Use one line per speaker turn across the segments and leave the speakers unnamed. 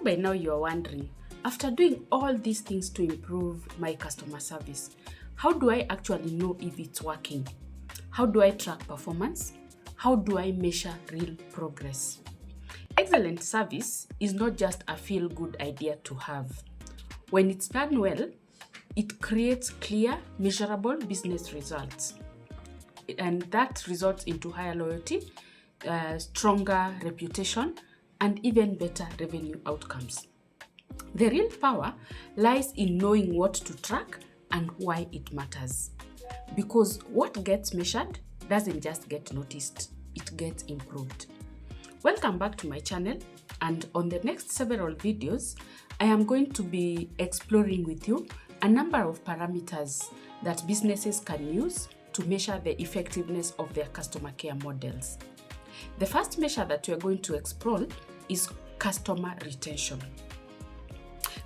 by now you're wondering, after doing all these things to improve my customer service, how do I actually know if it's working? How do I track performance? How do I measure real progress? Excellent service is not just a feel-good idea to have. When it's done well, it creates clear, measurable business results. And that results into higher loyalty, stronger reputation, and even better revenue outcomes. The real power lies in knowing what to track and why it matters. Because what gets measured doesn't just get noticed, it gets improved. Welcome back to my channel, and on the next several videos, I am going to be exploring with you a number of parameters that businesses can use to measure the effectiveness of their customer care models. The first measure that we are going to explore is customer retention.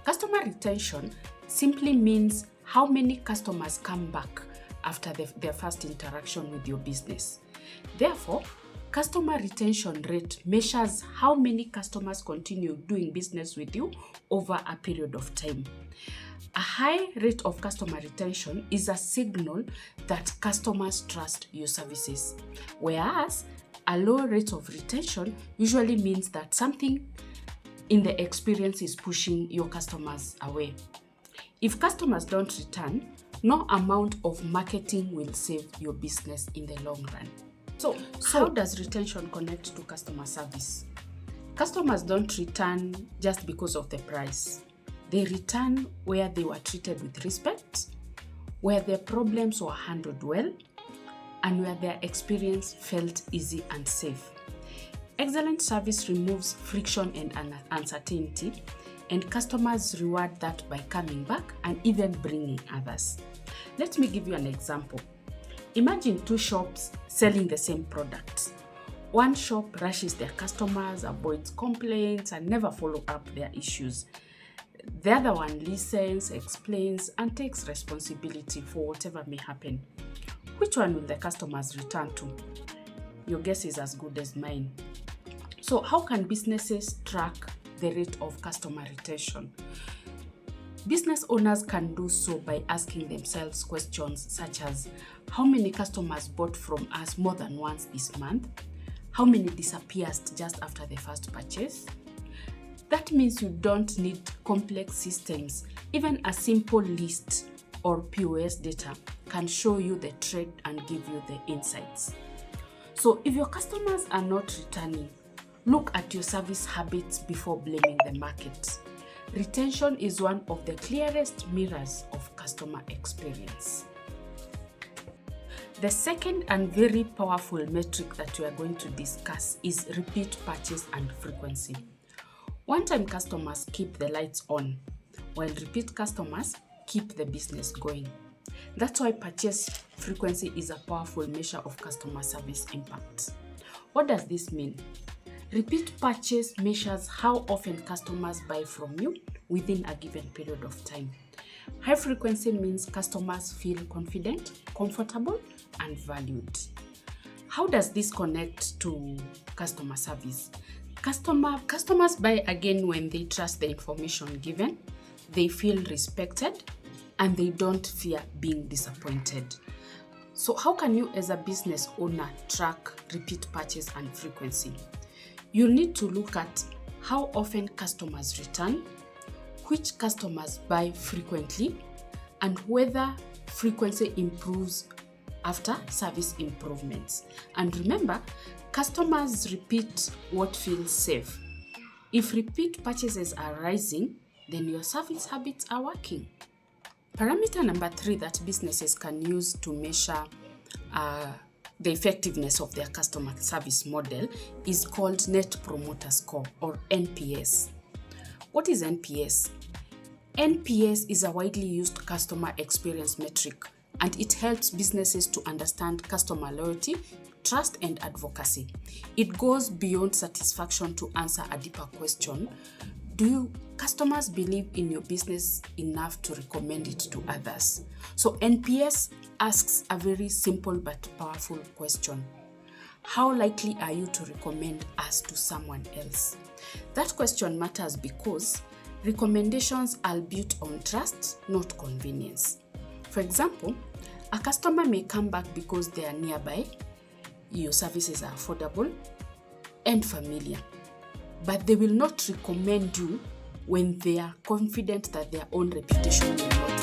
Customer retention simply means how many customers come back after their first interaction with your business. Therefore, customer retention rate measures how many customers continue doing business with you over a period of time. A high rate of customer retention is a signal that customers trust your services, whereas a low rate of retention usually means that something in the experience is pushing your customers away. If customers don't return, no amount of marketing will save your business in the long run. So how does retention connect to customer service? Customers don't return just because of the price. They return where they were treated with respect, where their problems were handled well, and where their experience felt easy and safe. Excellent service removes friction and uncertainty, and customers reward that by coming back and even bringing others. Let me give you an example. Imagine two shops selling the same products. One shop rushes their customers, avoids complaints, and never follow up their issues. The other one listens, explains, and takes responsibility for whatever may happen. Which one will the customers return to? Your guess is as good as mine. So how can businesses track the rate of customer retention? Business owners can do so by asking themselves questions such as, how many customers bought from us more than once this month? How many disappeared just after the first purchase? That means you don't need complex systems. Even a simple list or POS data can show you the trend and give you the insights. So if your customers are not returning, look at your service habits before blaming the market. Retention is one of the clearest mirrors of customer experience. The second and very powerful metric that we are going to discuss is repeat purchase and frequency. One-time customers keep the lights on, while repeat customers keep the business going. That's why purchase frequency is a powerful measure of customer service impact. What does this mean? Repeat purchase measures how often customers buy from you within a given period of time. High frequency means customers feel confident, comfortable, and valued. How does this connect to customer service? Customers buy again when they trust the information given, they feel respected, and they don't fear being disappointed. So how can you as a business owner track repeat purchase and frequency? You need to look at how often customers return, which customers buy frequently, and whether frequency improves after service improvements. And remember, customers repeat what feels safe. If repeat purchases are rising, then your service habits are working. Parameter number 3 that businesses can use to measure the effectiveness of their customer service model is called Net Promoter Score, or NPS. What is NPS? NPS is a widely used customer experience metric, and it helps businesses to understand customer loyalty, trust, and advocacy. It goes beyond satisfaction to answer a deeper question. Do customers believe in your business enough to recommend it to others? So NPS asks a very simple but powerful question. how likely are you to recommend us to someone else? That question matters because recommendations are built on trust, not convenience. For example, a customer may come back because they are nearby, your services are affordable and familiar, but they will not recommend you when they are confident that their own reputation will not